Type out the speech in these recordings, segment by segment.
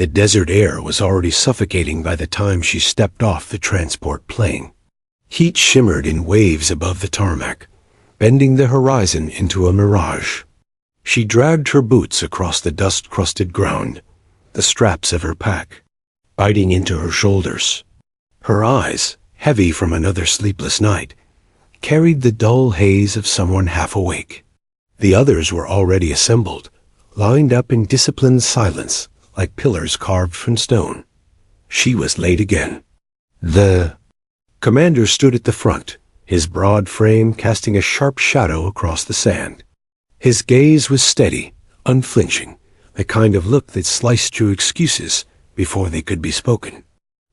The desert air was already suffocating by the time she stepped off the transport plane. Heat shimmered in waves above the tarmac, bending the horizon into a mirage. She dragged her boots across the dust-crusted ground, the straps of her pack biting into her shoulders. Her eyes, heavy from another sleepless night, carried the dull haze of someone half awake. The others were already assembled, lined up in disciplined silence, like pillars carved from stone. She was late again. The commander stood at the front, his broad frame casting a sharp shadow across the sand. His gaze was steady, unflinching, the kind of look that sliced through excuses before they could be spoken.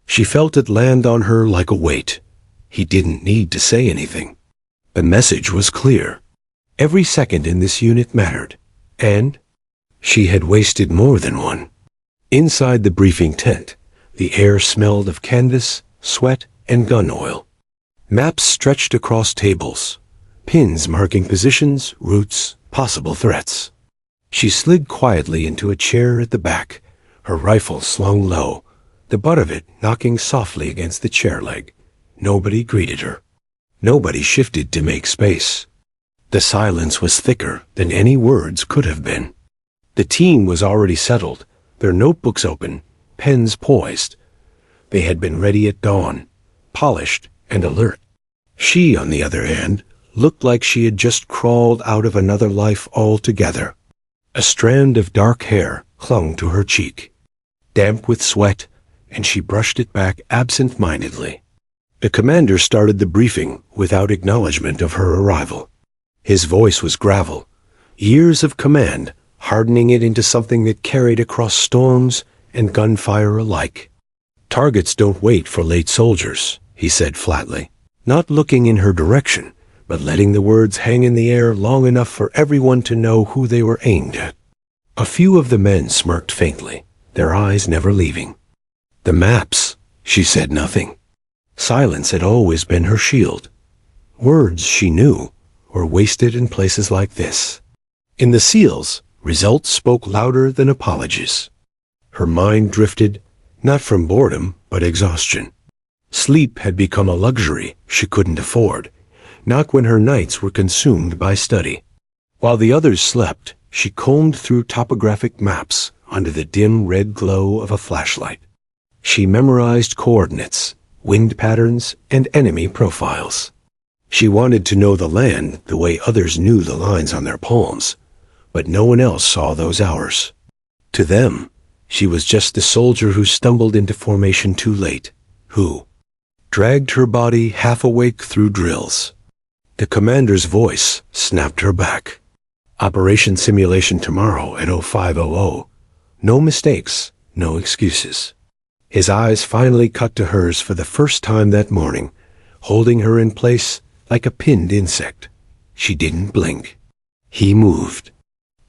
She felt it land on her like a weight. He didn't need to say anything. The message was clear. Every second in this unit mattered, and she had wasted more than one. Inside the briefing tent, the air smelled of canvas, sweat, and gun oil. Maps stretched across tables, pins marking positions, routes, possible threats. She slid quietly into a chair at the back, her rifle slung low, the butt of it knocking softly against the chair leg. Nobody greeted her. Nobody shifted to make space. The silence was thicker than any words could have been. The team was already settled, their notebooks open, pens poised. They had been ready at dawn, polished and alert. She, on the other hand, looked like she had just crawled out of another life altogether. A strand of dark hair clung to her cheek, damp with sweat, and she brushed it back absent-mindedly. The commander started the briefing without acknowledgement of her arrival. His voice was gravel, years of command hardening it into something that carried across storms and gunfire alike. "Targets don't wait for late soldiers," he said flatly, not looking in her direction, but letting the words hang in the air long enough for everyone to know who they were aimed at. A few of the men smirked faintly, their eyes never leaving. "The maps," she said nothing. Silence had always been her shield. Words, she knew, were wasted in places like this. In the SEALs, results spoke louder than apologies. Her mind drifted, not from boredom, but exhaustion. Sleep had become a luxury she couldn't afford, not when her nights were consumed by study. While the others slept, she combed through topographic maps under the dim red glow of a flashlight. She memorized coordinates, wind patterns, and enemy profiles. She wanted to know the land the way others knew the lines on their palms, but no one else saw those hours. To them, she was just the soldier who stumbled into formation too late, who dragged her body half awake through drills. The commander's voice snapped her back. "Operation simulation tomorrow at 0500. No mistakes, no excuses." His eyes finally cut to hers for the first time that morning, holding her in place like a pinned insect. She didn't blink. He moved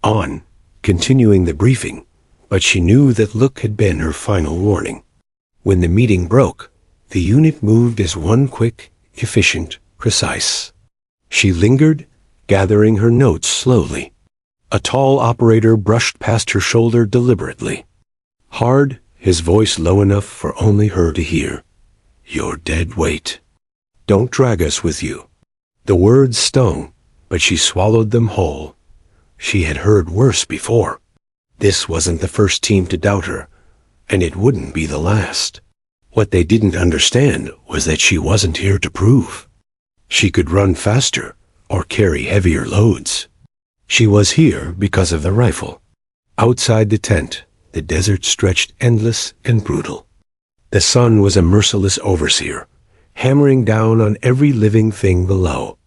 on, continuing the briefing, but she knew that look had been her final warning. When the meeting broke, the unit moved as one quick, efficient, precise. She lingered, gathering her notes slowly. A tall operator brushed past her shoulder deliberately. Hard, his voice low enough for only her to hear. "You're dead weight. Don't drag us with you." The words stung, but she swallowed them whole. She had heard worse before. This wasn't the first team to doubt her, and it wouldn't be the last. What they didn't understand was that she wasn't here to prove she could run faster or carry heavier loads. She was here because of the rifle. Outside the tent, the desert stretched endless and brutal. The sun was a merciless overseer, hammering down on every living thing below.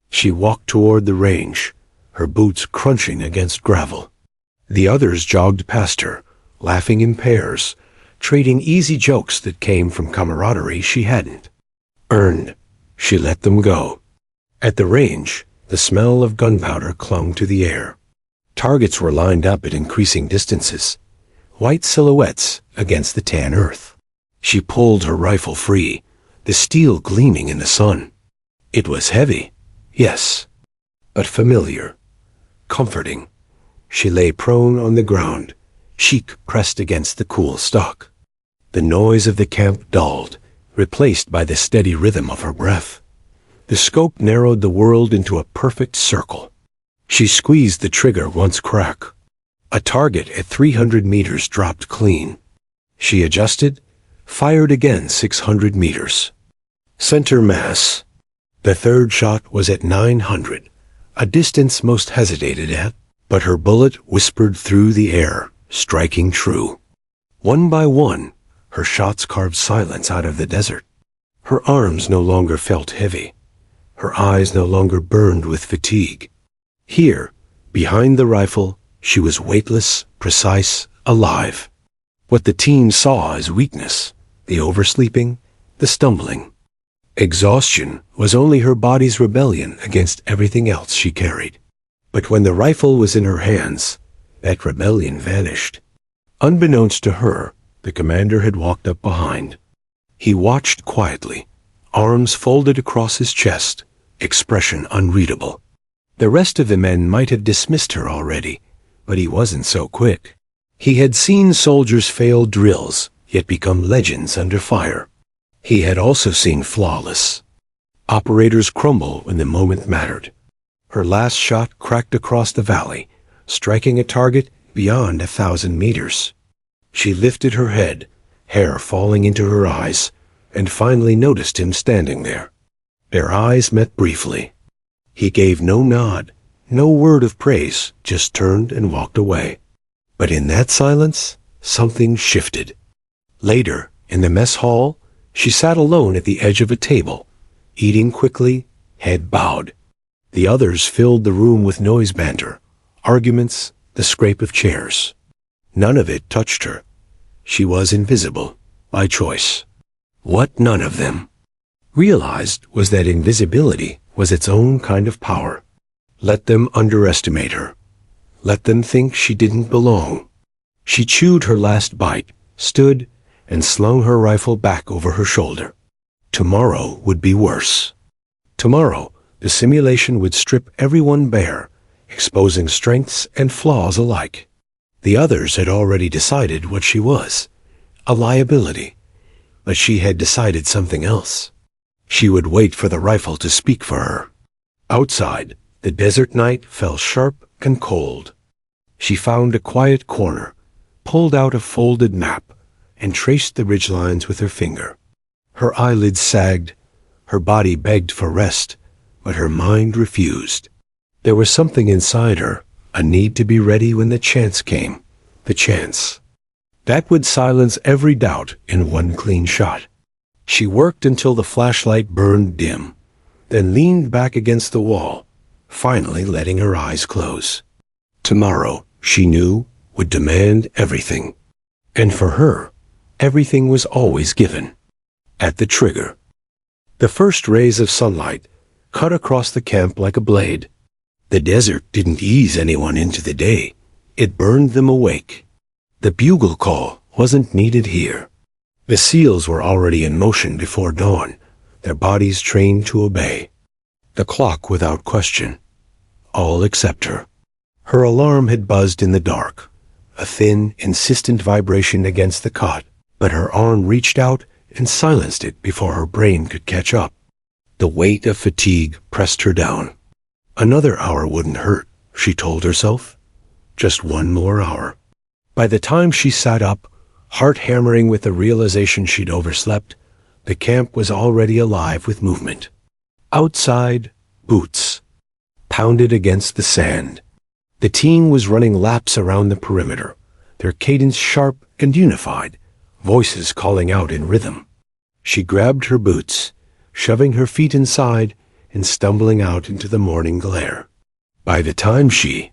She walked toward the range, her boots crunching against gravel. The others jogged past her, laughing in pairs, trading easy jokes that came from camaraderie she hadn't earned. She let them go. At the range, the smell of gunpowder clung to the air. Targets were lined up at increasing distances, white silhouettes against the tan earth. She pulled her rifle free, the steel gleaming in the sun. It was heavy, yes, but familiar, comforting. She lay prone on the ground, cheek pressed against the cool stock. The noise of the camp dulled, replaced by the steady rhythm of her breath. The scope narrowed the world into a perfect circle. She squeezed the trigger once crack. A target at 300 meters dropped clean. She adjusted, fired again 600 meters. Center mass. The third shot was at 900, a distance most hesitated at, but her bullet whispered through the air, striking true. One by one, her shots carved silence out of the desert. Her arms no longer felt heavy. Her eyes no longer burned with fatigue. Here, behind the rifle, she was weightless, precise, alive. What the team saw as weakness, the oversleeping, the stumbling. Exhaustion was only her body's rebellion against everything else she carried. But when the rifle was in her hands, that rebellion vanished. Unbeknownst to her, the commander had walked up behind. He watched quietly, arms folded across his chest, expression unreadable. The rest of the men might have dismissed her already, but he wasn't so quick. He had seen soldiers fail drills, yet become legends under fire. He had also seen flawless operators crumble when the moment mattered. Her last shot cracked across the valley, striking a target beyond 1,000 meters. She lifted her head, hair falling into her eyes, and finally noticed him standing there. Their eyes met briefly. He gave no nod, no word of praise, just turned and walked away. But in that silence, something shifted. Later, in the mess hall, she sat alone at the edge of a table, eating quickly, head bowed. The others filled the room with noise banter, arguments, the scrape of chairs. None of it touched her. She was invisible, by choice. What none of them realized was that invisibility was its own kind of power. Let them underestimate her. Let them think she didn't belong. She chewed her last bite, stood, and slung her rifle back over her shoulder. Tomorrow would be worse. Tomorrow, the simulation would strip everyone bare, exposing strengths and flaws alike. The others had already decided what she was, a liability. But she had decided something else. She would wait for the rifle to speak for her. Outside, the desert night fell sharp and cold. She found a quiet corner, pulled out a folded map, and traced the ridgelines with her finger. Her eyelids sagged, her body begged for rest, but her mind refused. There was something inside her, a need to be ready when the chance came, the chance. That would silence every doubt in one clean shot. She worked until the flashlight burned dim, then leaned back against the wall, finally letting her eyes close. Tomorrow, she knew, would demand everything. And for her, everything was always given. At the trigger. The first rays of sunlight cut across the camp like a blade. The desert didn't ease anyone into the day. It burned them awake. The bugle call wasn't needed here. The SEALs were already in motion before dawn, their bodies trained to obey. The clock without question. All except her. Her alarm had buzzed in the dark, a thin, insistent vibration against the cot, but her arm reached out and silenced it before her brain could catch up. The weight of fatigue pressed her down. Another hour wouldn't hurt, she told herself. Just one more hour. By the time she sat up, heart hammering with the realization she'd overslept, the camp was already alive with movement. Outside, boots pounded against the sand. The team was running laps around the perimeter, their cadence sharp and unified, voices calling out in rhythm. She grabbed her boots, shoving her feet inside and stumbling out into the morning glare. By the time she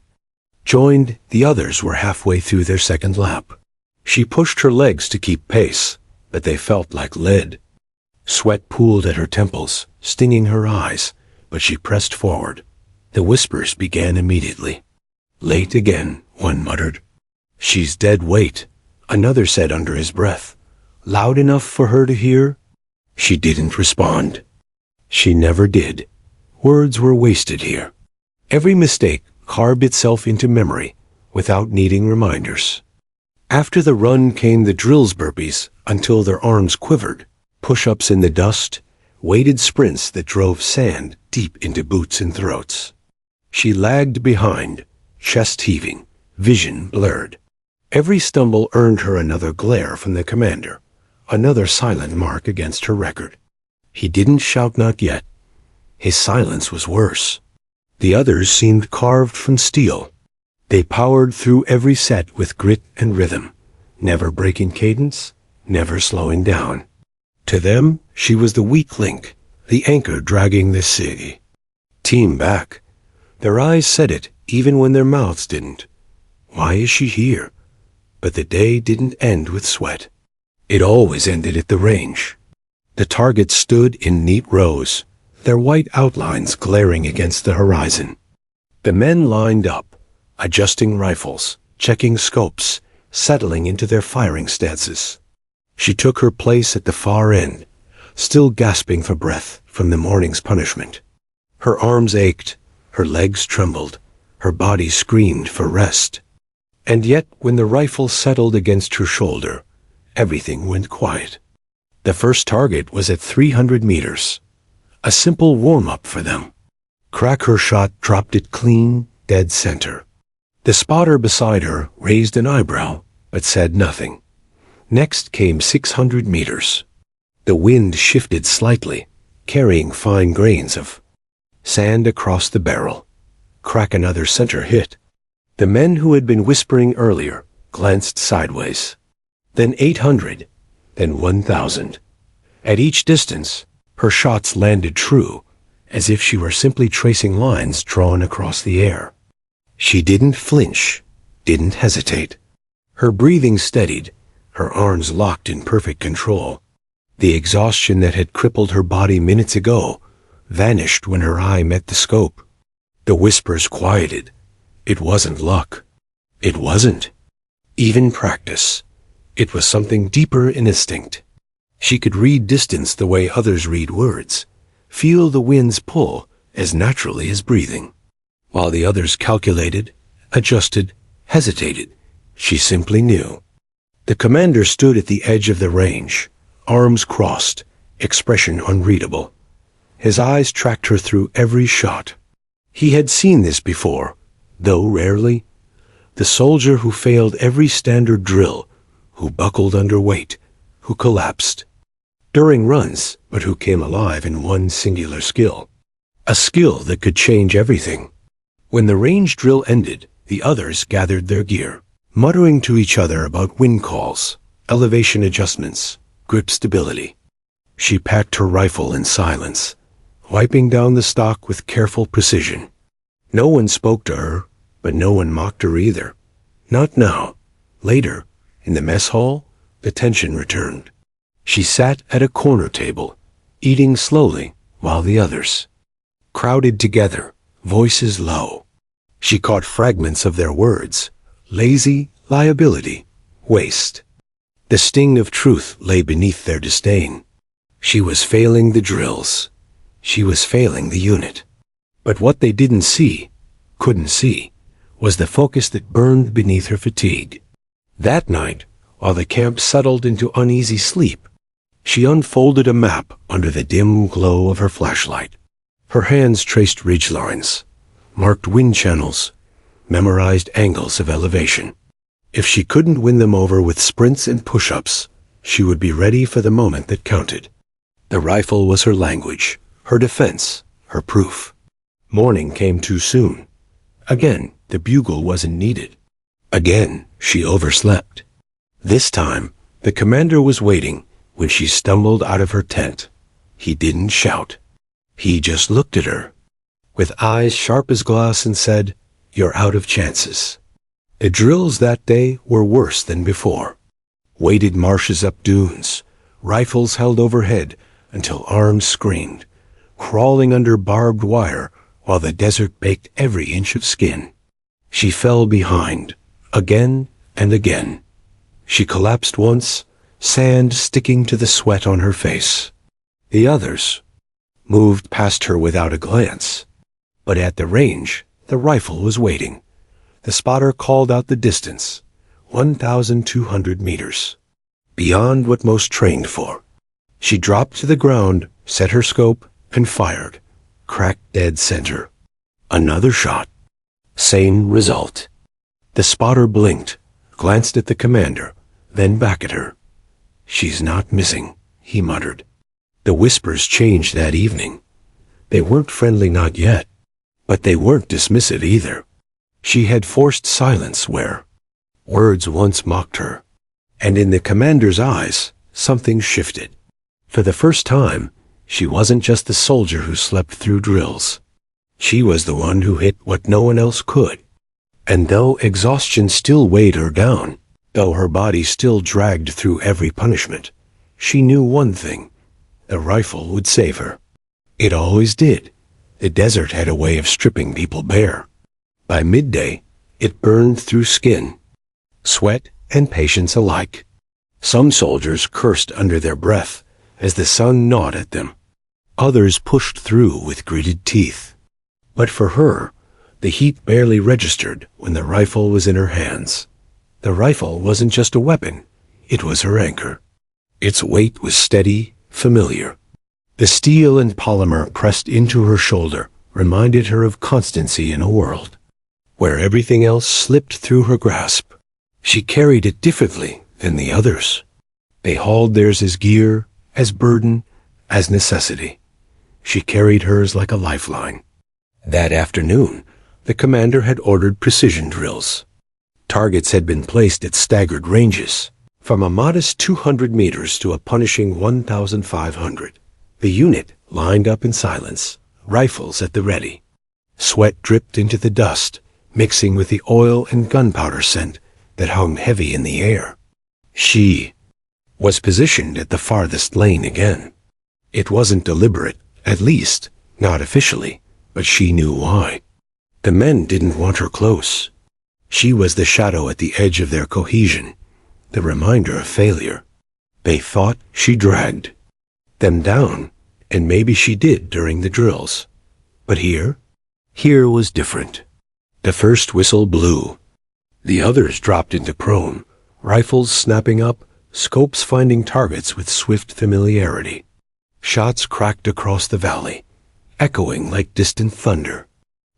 joined, the others were halfway through their second lap. She pushed her legs to keep pace, but they felt like lead. Sweat pooled at her temples, stinging her eyes, but she pressed forward. The whispers began immediately. Late again, one muttered. She's dead weight, another said under his breath. Loud enough for her to hear? She didn't respond. She never did. Words were wasted here. Every mistake carved itself into memory without needing reminders. After the run came the drills burpees until their arms quivered, push-ups in the dust, weighted sprints that drove sand deep into boots and throats. She lagged behind, chest heaving, vision blurred. Every stumble earned her another glare from the commander, another silent mark against her record. He didn't shout not yet. His silence was worse. The others seemed carved from steel. They powered through every set with grit and rhythm, never breaking cadence, never slowing down. To them, she was the weak link, the anchor dragging the city. Team back. Their eyes said it, even when their mouths didn't. Why is she here? But the day didn't end with sweat. It always ended at the range. The targets stood in neat rows, their white outlines glaring against the horizon. The men lined up, adjusting rifles, checking scopes, settling into their firing stances. She took her place at the far end, still gasping for breath from the morning's punishment. Her arms ached, her legs trembled, her body screamed for rest. And yet, when the rifle settled against her shoulder, everything went quiet. The first target was at 300 meters. A simple warm-up for them. Crack her shot dropped it clean, dead center. The spotter beside her raised an eyebrow, but said nothing. Next came 600 meters. The wind shifted slightly, carrying fine grains of sand across the barrel. Crack another center hit. The men who had been whispering earlier glanced sideways. Then 800, then 1,000. At each distance, her shots landed true, as if she were simply tracing lines drawn across the air. She didn't flinch, didn't hesitate. Her breathing steadied, her arms locked in perfect control. The exhaustion that had crippled her body minutes ago vanished when her eye met the scope. The whispers quieted. It wasn't luck. It wasn't even practice. It was something deeper in instinct. She could read distance the way others read words, feel the wind's pull as naturally as breathing. While the others calculated, adjusted, hesitated, she simply knew. The commander stood at the edge of the range, arms crossed, expression unreadable. His eyes tracked her through every shot. He had seen this before, though rarely. The soldier who failed every standard drill, who buckled under weight, who collapsed during runs, but who came alive in one singular skill. A skill that could change everything. When the range drill ended, the others gathered their gear, muttering to each other about wind calls, elevation adjustments, grip stability. She packed her rifle in silence, wiping down the stock with careful precision. No one spoke to her, but no one mocked her either. Not now. Later, in the mess hall, the tension returned. She sat at a corner table, eating slowly, while the others crowded together, voices low. She caught fragments of their words: lazy, liability, waste. The sting of truth lay beneath their disdain. She was failing the drills. She was failing the unit. But what they didn't see, couldn't see, was the focus that burned beneath her fatigue. That night, while the camp settled into uneasy sleep, she unfolded a map under the dim glow of her flashlight. Her hands traced ridge lines, marked wind channels, memorized angles of elevation. If she couldn't win them over with sprints and push-ups, she would be ready for the moment that counted. The rifle was her language, her defense, her proof. Morning came too soon. Again, the bugle wasn't needed. Again, she overslept. This time, the commander was waiting when she stumbled out of her tent. He didn't shout. He just looked at her, with eyes sharp as glass, and said, "You're out of chances." The drills that day were worse than before. Weighted marches up dunes, rifles held overhead until arms screamed, crawling under barbed wire while the desert baked every inch of skin. She fell behind, again and again. She collapsed once, sand sticking to the sweat on her face. The others moved past her without a glance. But at the range, the rifle was waiting. The spotter called out the distance. 1,200 meters. Beyond what most trained for. She dropped to the ground, set her scope, and fired. Cracked dead center. Another shot. Same result. The spotter blinked, glanced at the commander, then back at her. "She's not missing," he muttered. The whispers changed that evening. They weren't friendly, not yet, but they weren't dismissive either. She had forced silence where words once mocked her. And in the commander's eyes, something shifted. For the first time, she wasn't just the soldier who slept through drills. She was the one who hit what no one else could. And though exhaustion still weighed her down, though her body still dragged through every punishment, she knew one thing: the rifle would save her. It always did. The desert had a way of stripping people bare. By midday, it burned through skin, sweat, and patience alike. Some soldiers cursed under their breath as the sun gnawed at them. Others pushed through with gritted teeth. But for her, the heat barely registered when the rifle was in her hands. The rifle wasn't just a weapon, it was her anchor. Its weight was steady, familiar. The steel and polymer pressed into her shoulder reminded her of constancy in a world where everything else slipped through her grasp. She carried it differently than the others. They hauled theirs as gear, as burden, as necessity. She carried hers like a lifeline. That afternoon, the commander had ordered precision drills. Targets had been placed at staggered ranges, from a modest 200 meters to a punishing 1,500. The unit lined up in silence, rifles at the ready. Sweat dripped into the dust, mixing with the oil and gunpowder scent that hung heavy in the air. She was positioned at the farthest lane again. It wasn't deliberate, at least, not officially, but she knew why. The men didn't want her close. She was the shadow at the edge of their cohesion, the reminder of failure. They thought she dragged them down, and maybe she did during the drills. But here was different. The first whistle blew. The others dropped into prone, rifles snapping up, scopes finding targets with swift familiarity. Shots cracked across the valley, echoing like distant thunder.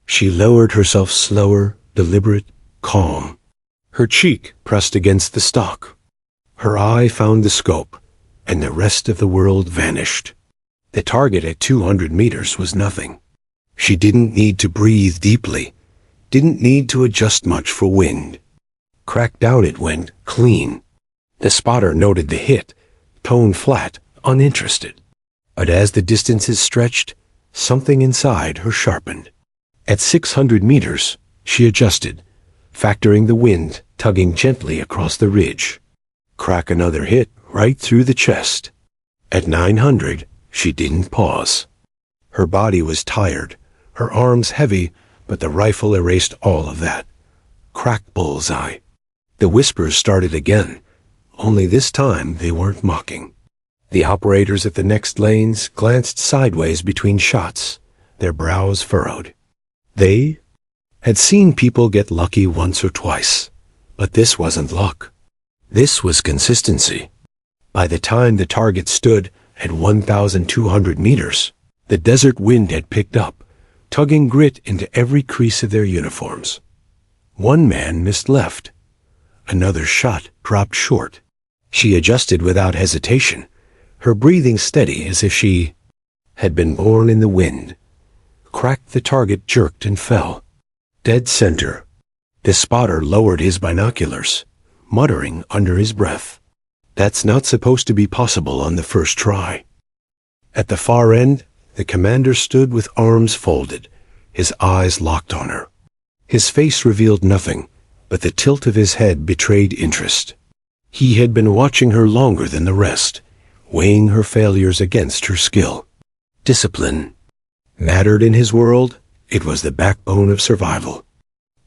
She lowered herself slower, deliberate, calm. Her cheek pressed against the stock. Her eye found the scope, and the rest of the world vanished. The target at 200 meters was nothing. She didn't need to breathe deeply, didn't need to adjust much for wind. Cracked down it went, clean. The spotter noted the hit, tone flat, uninterested. But as the distances stretched, something inside her sharpened. At 600 meters, she adjusted, factoring the wind tugging gently across the ridge. Crack another hit right through the chest. At 900, she didn't pause. Her body was tired, her arms heavy, but the rifle erased all of that. Crack bullseye. The whispers started again, only this time they weren't mocking. The operators at the next lanes glanced sideways between shots, their brows furrowed. They had seen people get lucky once or twice, but this wasn't luck. This was consistency. By the time the target stood at 1,200 meters, the desert wind had picked up, tugging grit into every crease of their uniforms. One man missed left. Another shot dropped short. She adjusted without hesitation, her breathing steady as if she had been born in the wind. Cracked, the target jerked and fell. Dead center. The spotter lowered his binoculars, muttering under his breath. That's not supposed to be possible on the first try. At the far end, the commander stood with arms folded, his eyes locked on her. His face revealed nothing, but the tilt of his head betrayed interest. He had been watching her longer than the rest, weighing her failures against her skill. Discipline mattered in his world. It was the backbone of survival.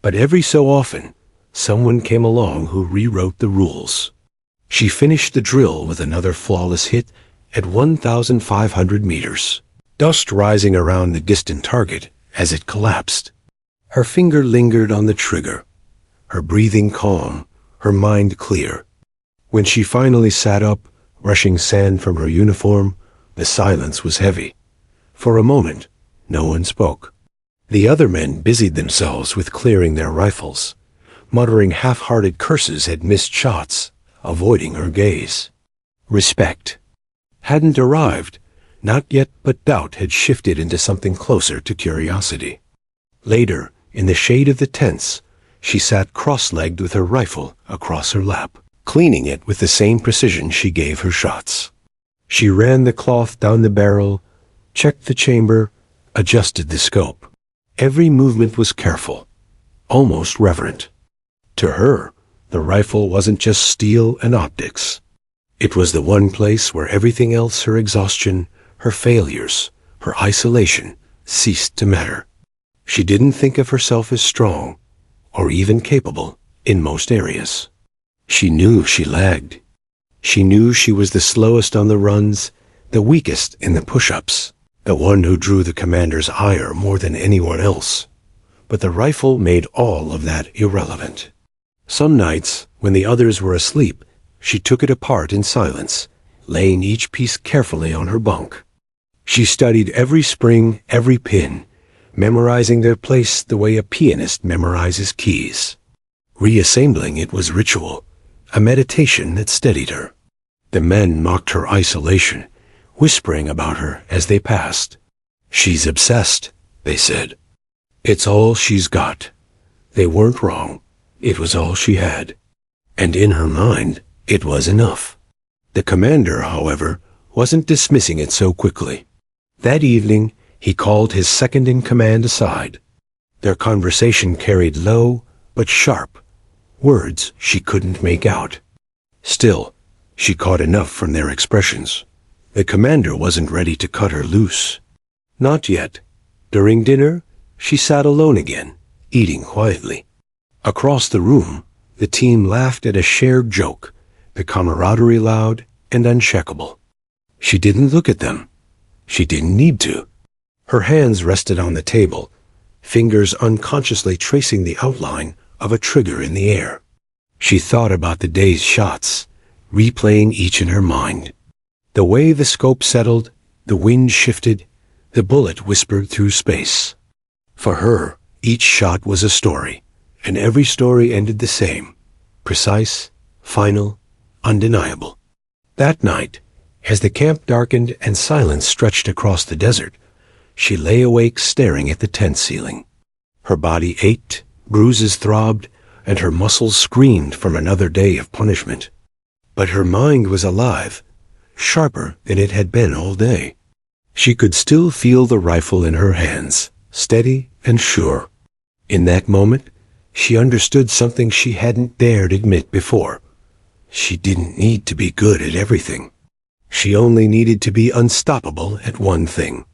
But every so often, someone came along who rewrote the rules. She finished the drill with another flawless hit at 1,500 meters, dust rising around the distant target as it collapsed. Her finger lingered on the trigger, her breathing calm, her mind clear. When she finally sat up, brushing sand from her uniform, the silence was heavy. For a moment, no one spoke. The other men busied themselves with clearing their rifles, muttering half-hearted curses at missed shots, avoiding her gaze. Respect hadn't arrived, not yet, but doubt had shifted into something closer to curiosity. Later, in the shade of the tents, she sat cross-legged with her rifle across her lap, cleaning it with the same precision she gave her shots. She ran the cloth down the barrel, checked the chamber, adjusted the scope. Every movement was careful, almost reverent. To her, the rifle wasn't just steel and optics. It was the one place where everything else, her exhaustion, her failures, her isolation, ceased to matter. She didn't think of herself as strong, or even capable, in most areas. She knew she lagged. She knew she was the slowest on the runs, the weakest in the push-ups, the one who drew the commander's ire more than anyone else. But the rifle made all of that irrelevant. Some nights, when the others were asleep, she took it apart in silence, laying each piece carefully on her bunk. She studied every spring, every pin, memorizing their place the way a pianist memorizes keys. Reassembling it was ritual, a meditation that steadied her. The men mocked her isolation, whispering about her as they passed. "She's obsessed," they said. "It's all she's got." They weren't wrong. It was all she had. And in her mind, it was enough. The commander, however, wasn't dismissing it so quickly. That evening, he called his second-in-command aside. Their conversation carried low but sharp, words she couldn't make out. Still, she caught enough from their expressions. The commander wasn't ready to cut her loose. Not yet. During dinner, she sat alone again, eating quietly. Across the room, the team laughed at a shared joke, the camaraderie loud and uncheckable. She didn't look at them. She didn't need to. Her hands rested on the table, fingers unconsciously tracing the outline of a trigger in the air. She thought about the day's shots, replaying each in her mind. The way the scope settled, the wind shifted, the bullet whispered through space. For her, each shot was a story, and every story ended the same, precise, final, undeniable. That night, as the camp darkened and silence stretched across the desert, she lay awake staring at the tent ceiling. Her body ached, bruises throbbed, and her muscles screamed from another day of punishment. But her mind was alive, sharper than it had been all day. She could still feel the rifle in her hands, steady and sure. In that moment, she understood something she hadn't dared admit before. She didn't need to be good at everything. She only needed to be unstoppable at one thing.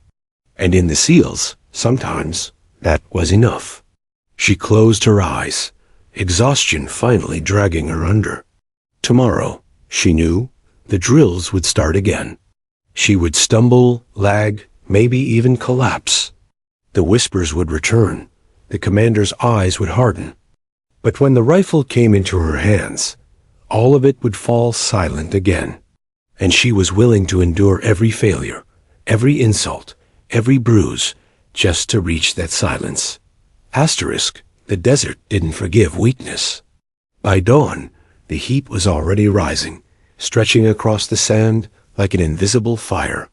And in the SEALs, sometimes, that was enough. She closed her eyes, exhaustion finally dragging her under. Tomorrow, she knew, the drills would start again. She would stumble, lag, maybe even collapse. The whispers would return. The commander's eyes would harden. But when the rifle came into her hands, all of it would fall silent again. And she was willing to endure every failure, every insult, every bruise, just to reach that silence. Asterisk, the desert didn't forgive weakness. By dawn, the heat was already rising, stretching across the sand like an invisible fire.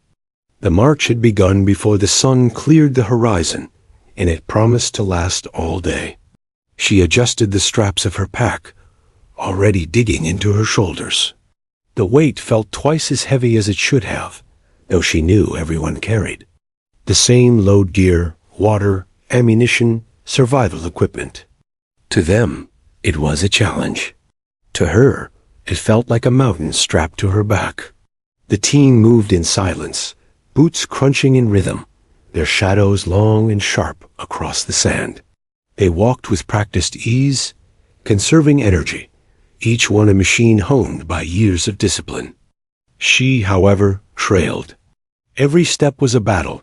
The march had begun before the sun cleared the horizon, and it promised to last all day. She adjusted the straps of her pack, already digging into her shoulders. The weight felt twice as heavy as it should have, though she knew everyone carried. The same load gear, water, ammunition, survival equipment. To them, it was a challenge. To her, it felt like a mountain strapped to her back. The team moved in silence, boots crunching in rhythm, their shadows long and sharp across the sand. They walked with practiced ease, conserving energy, each one a machine honed by years of discipline. She, however, trailed. Every step was a battle,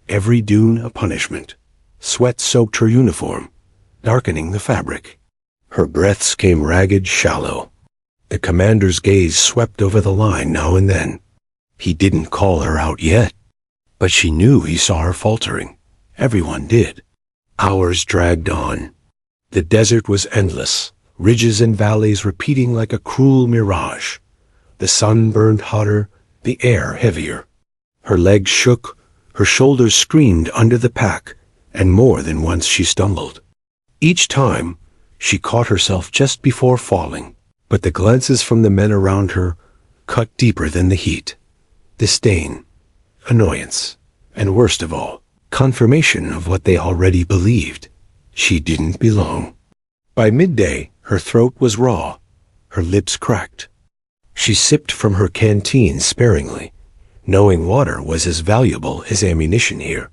every dune a punishment. Sweat soaked her uniform, darkening the fabric. Her breaths came ragged, shallow. The commander's gaze swept over the line now and then. He didn't call her out yet, but she knew he saw her faltering. Everyone did. Hours dragged on. The desert was endless, ridges and valleys repeating like a cruel mirage. The sun burned hotter, the air heavier. Her legs shook, her shoulders screamed under the pack, and more than once she stumbled. Each time, she caught herself just before falling, but the glances from the men around her cut deeper than the heat. Disdain, annoyance, and worst of all, confirmation of what they already believed. She didn't belong. By midday, her throat was raw, her lips cracked. She sipped from her canteen sparingly, knowing water was as valuable as ammunition here.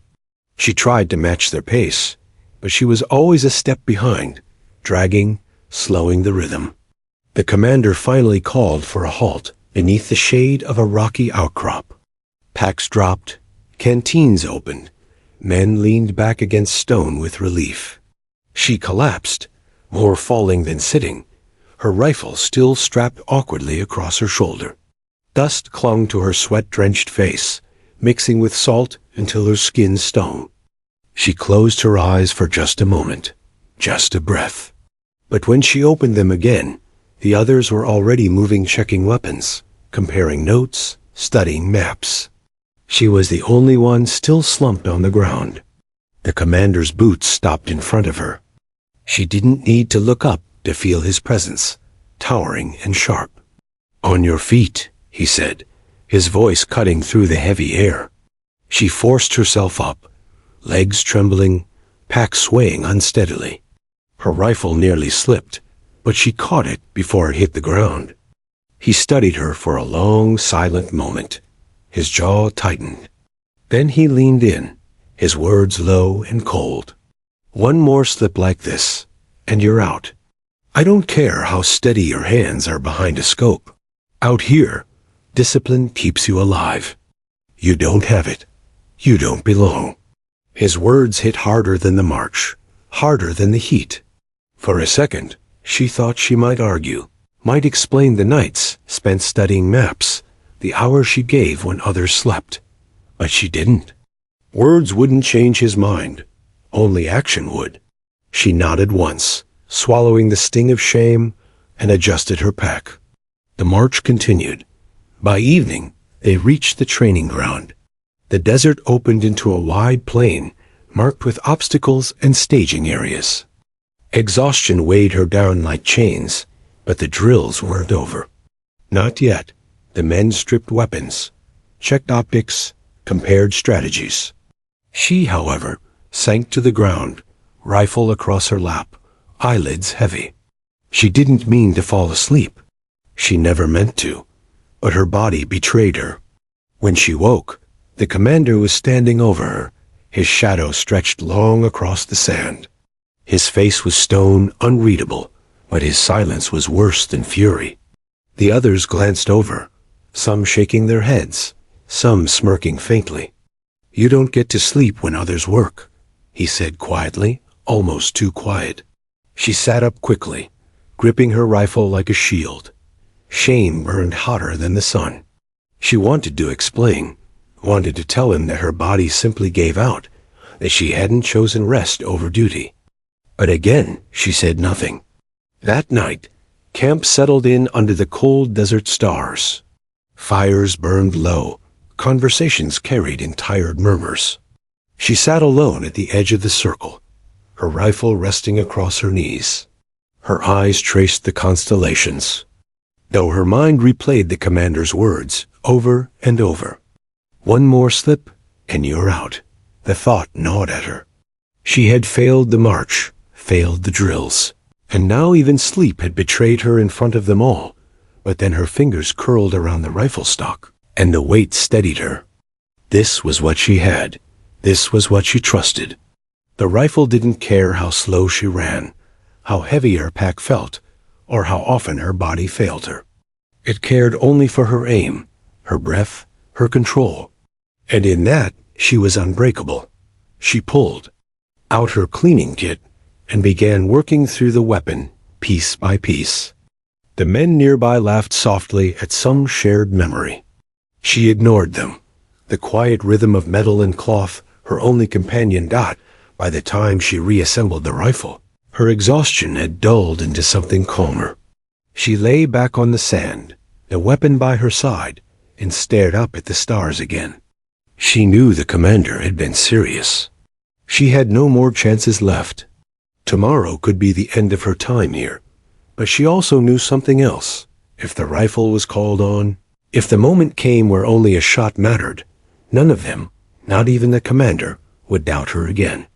She tried to match their pace, but she was always a step behind, dragging, slowing the rhythm. The commander finally called for a halt beneath the shade of a rocky outcrop. Packs dropped, canteens opened, men leaned back against stone with relief. She collapsed, more falling than sitting, her rifle still strapped awkwardly across her shoulder. Dust clung to her sweat-drenched face, mixing with salt until her skin stung. She closed her eyes for just a moment, just a breath. But when she opened them again, the others were already moving, checking weapons, comparing notes, studying maps. She was the only one still slumped on the ground. The commander's boots stopped in front of her. She didn't need to look up to feel his presence, towering and sharp. "On your feet," he said, his voice cutting through the heavy air. She forced herself up, legs trembling, pack swaying unsteadily. Her rifle nearly slipped, but she caught it before it hit the ground. He studied her for a long, silent moment. His jaw tightened. Then he leaned in, his words low and cold. "One more slip like this, and you're out. I don't care how steady your hands are behind a scope. Out here, discipline keeps you alive. You don't have it. You don't belong." His words hit harder than the march, harder than the heat. For a second, she thought she might argue, might explain the nights spent studying maps, the hours she gave when others slept. But she didn't. Words wouldn't change his mind. Only action would. She nodded once, swallowing the sting of shame, and adjusted her pack. The march continued. By evening, they reached the training ground. The desert opened into a wide plain, marked with obstacles and staging areas. Exhaustion weighed her down like chains, but the drills weren't over. Not yet. The men stripped weapons, checked optics, compared strategies. She, however, sank to the ground, rifle across her lap, eyelids heavy. She didn't mean to fall asleep. She never meant to, but her body betrayed her. When she woke, the commander was standing over her, his shadow stretched long across the sand. His face was stone, unreadable, but his silence was worse than fury. The others glanced over, some shaking their heads, some smirking faintly. "You don't get to sleep when others work," he said quietly, almost too quiet. She sat up quickly, gripping her rifle like a shield. Shame burned hotter than the sun. She wanted to explain, wanted to tell him that her body simply gave out, that she hadn't chosen rest over duty. But again, she said nothing. That night, camp settled in under the cold desert stars. Fires burned low, conversations carried in tired murmurs. She sat alone at the edge of the circle, her rifle resting across her knees. Her eyes traced the constellations, though her mind replayed the commander's words over and over. "One more slip, and you're out." The thought gnawed at her. She had failed the march, failed the drills, and now even sleep had betrayed her in front of them all. But then her fingers curled around the rifle stock, and the weight steadied her. This was what she had. This was what she trusted. The rifle didn't care how slow she ran, how heavy her pack felt, or how often her body failed her. It cared only for her aim, her breath, her control. And in that, she was unbreakable. She pulled out her cleaning kit and began working through the weapon, piece by piece. The men nearby laughed softly at some shared memory. She ignored them. The quiet rhythm of metal and cloth, her only companion. By the time she reassembled the rifle, her exhaustion had dulled into something calmer. She lay back on the sand, the weapon by her side, and stared up at the stars again. She knew the commander had been serious. She had no more chances left. Tomorrow could be the end of her time here. But she also knew something else. If the rifle was called on, if the moment came where only a shot mattered, none of them, not even the commander, would doubt her again.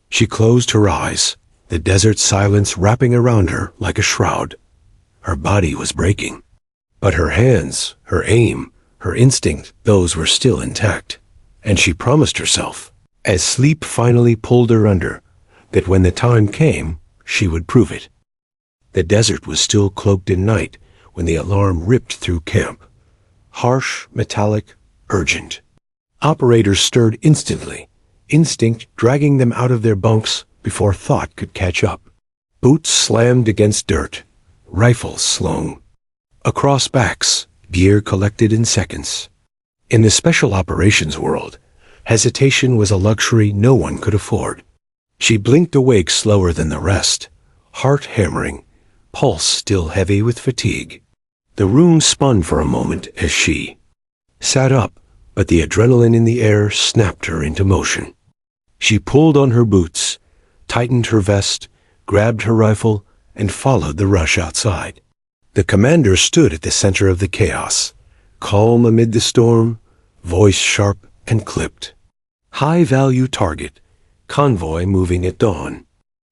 She closed her eyes, the desert silence wrapping around her like a shroud. Her body was breaking. But her hands, her aim, her instinct, those were still intact. And she promised herself, as sleep finally pulled her under, that when the time came, she would prove it. The desert was still cloaked in night when the alarm ripped through camp. Harsh, metallic, urgent. Operators stirred instantly, instinct dragging them out of their bunks before thought could catch up. Boots slammed against dirt, rifles slung. Across backs, gear collected in seconds. In the special operations world, hesitation was a luxury no one could afford. She blinked awake slower than the rest, heart hammering, pulse still heavy with fatigue. The room spun for a moment as she sat up, but the adrenaline in the air snapped her into motion. She pulled on her boots, tightened her vest, grabbed her rifle, and followed the rush outside. The commander stood at the center of the chaos, calm amid the storm, voice sharp and clipped. High-value target, convoy moving at dawn.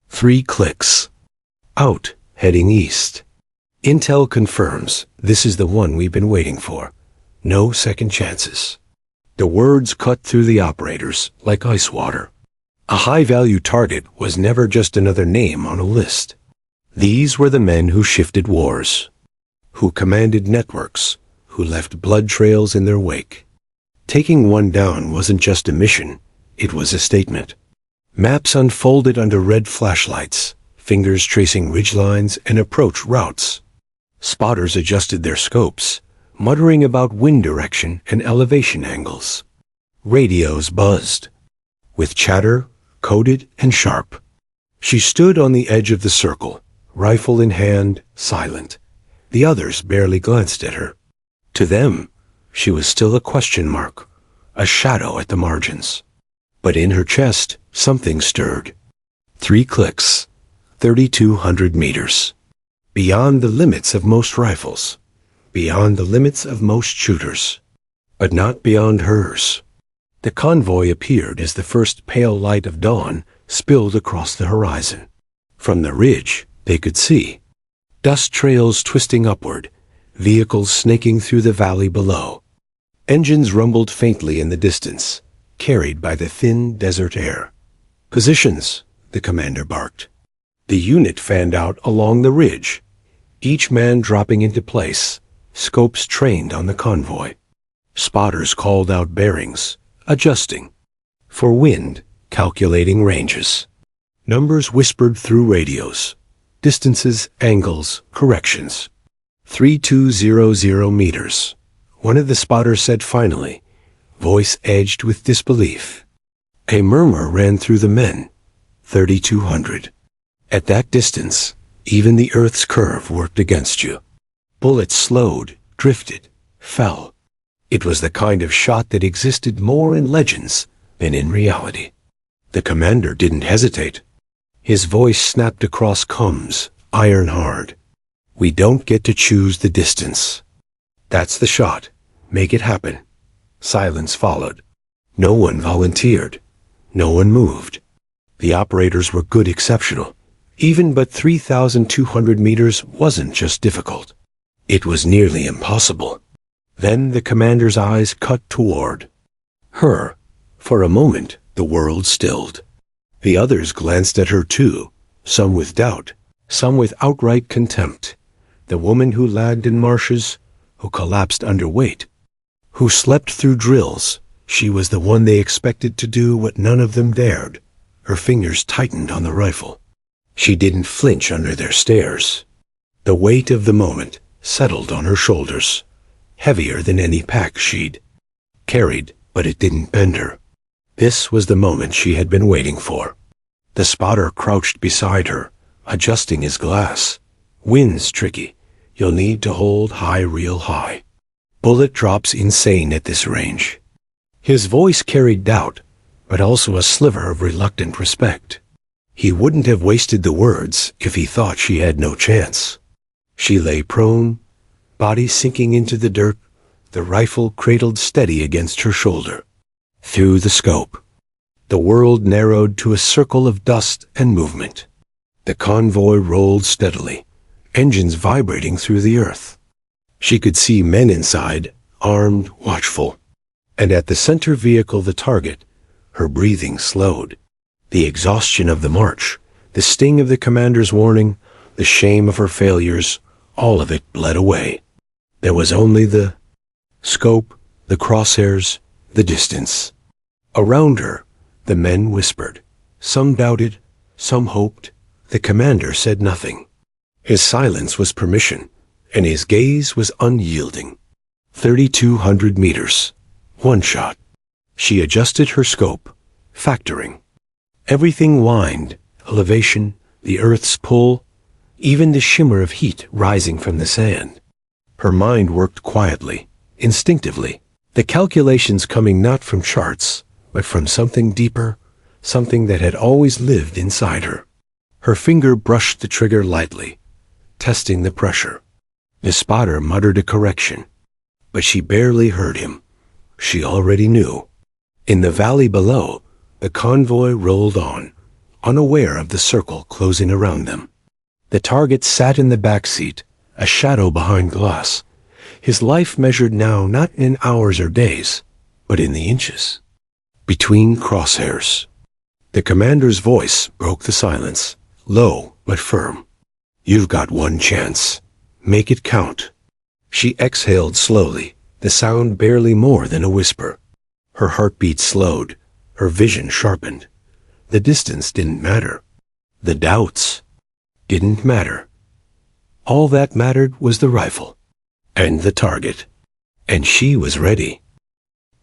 3 clicks. Out, heading east. Intel confirms this is the one we've been waiting for. No second chances. The words cut through the operators like ice water. A high-value target was never just another name on a list. These were the men who shifted wars, who commanded networks, who left blood trails in their wake. Taking one down wasn't just a mission, it was a statement. Maps unfolded under red flashlights, fingers tracing ridgelines and approach routes. Spotters adjusted their scopes, muttering about wind direction and elevation angles. Radios buzzed, with chatter, coded and sharp. She stood on the edge of the circle, rifle in hand, silent. The others barely glanced at her. To them, she was still a question mark, a shadow at the margins. But in her chest, something stirred. 3 clicks, 3,200 meters. Beyond the limits of most rifles, beyond the limits of most shooters, but not beyond hers. The convoy appeared as the first pale light of dawn spilled across the horizon. From the ridge, they could see dust trails twisting upward, vehicles snaking through the valley below. Engines rumbled faintly in the distance, carried by the thin desert air. Positions, the commander barked. The unit fanned out along the ridge, each man dropping into place, scopes trained on the convoy. Spotters called out bearings, adjusting. For wind, calculating ranges. Numbers whispered through radios. Distances, angles, corrections. 3,200 meters. One of the spotters said finally, voice edged with disbelief. A murmur ran through the men. 3,200. At that distance, even the Earth's curve worked against you. Bullets slowed, drifted, fell. It was the kind of shot that existed more in legends than in reality. The commander didn't hesitate. His voice snapped across comms, iron hard. We don't get to choose the distance. That's the shot. Make it happen. Silence followed. No one volunteered. No one moved. The operators were good exceptional. Even but 3,200 meters wasn't just difficult. It was nearly impossible. Then the commander's eyes cut toward her. For a moment, the world stilled. The others glanced at her too, some with doubt, some with outright contempt. The woman who lagged in marshes, who collapsed under weight, who slept through drills, she was the one they expected to do what none of them dared. Her fingers tightened on the rifle. She didn't flinch under their stares. The weight of the moment settled on her shoulders, heavier than any pack she'd carried, but it didn't bend her. This was the moment she had been waiting for. The spotter crouched beside her, adjusting his glass. Wind's tricky. You'll need to hold high real high. Bullet drops insane at this range. His voice carried doubt, but also a sliver of reluctant respect. He wouldn't have wasted the words if he thought she had no chance. She lay prone, body sinking into the dirt, the rifle cradled steady against her shoulder. Through the scope, the world narrowed to a circle of dust and movement. The convoy rolled steadily, engines vibrating through the earth. She could see men inside, armed, watchful. And at the center vehicle, the target, her breathing slowed. The exhaustion of the march, the sting of the commander's warning, the shame of her failures, all of it bled away. There was only the scope, the crosshairs, the distance. Around her, the men whispered. Some doubted, some hoped. The commander said nothing. His silence was permission, and his gaze was unyielding. 3,200 meters. One shot. She adjusted her scope, factoring. Everything whined, elevation, the earth's pull, even the shimmer of heat rising from the sand. Her mind worked quietly, instinctively, the calculations coming not from charts, but from something deeper, something that had always lived inside her. Her finger brushed the trigger lightly, testing the pressure. The spotter muttered a correction, but she barely heard him. She already knew. In the valley below, the convoy rolled on, unaware of the circle closing around them. The target sat in the back seat, a shadow behind glass, his life measured now not in hours or days, but in the inches. Between crosshairs. The commander's voice broke the silence, low but firm. You've got one chance. Make it count. She exhaled slowly, the sound barely more than a whisper. Her heartbeat slowed, her vision sharpened. The distance didn't matter. The doubts didn't matter. All that mattered was the rifle, and the target. And she was ready.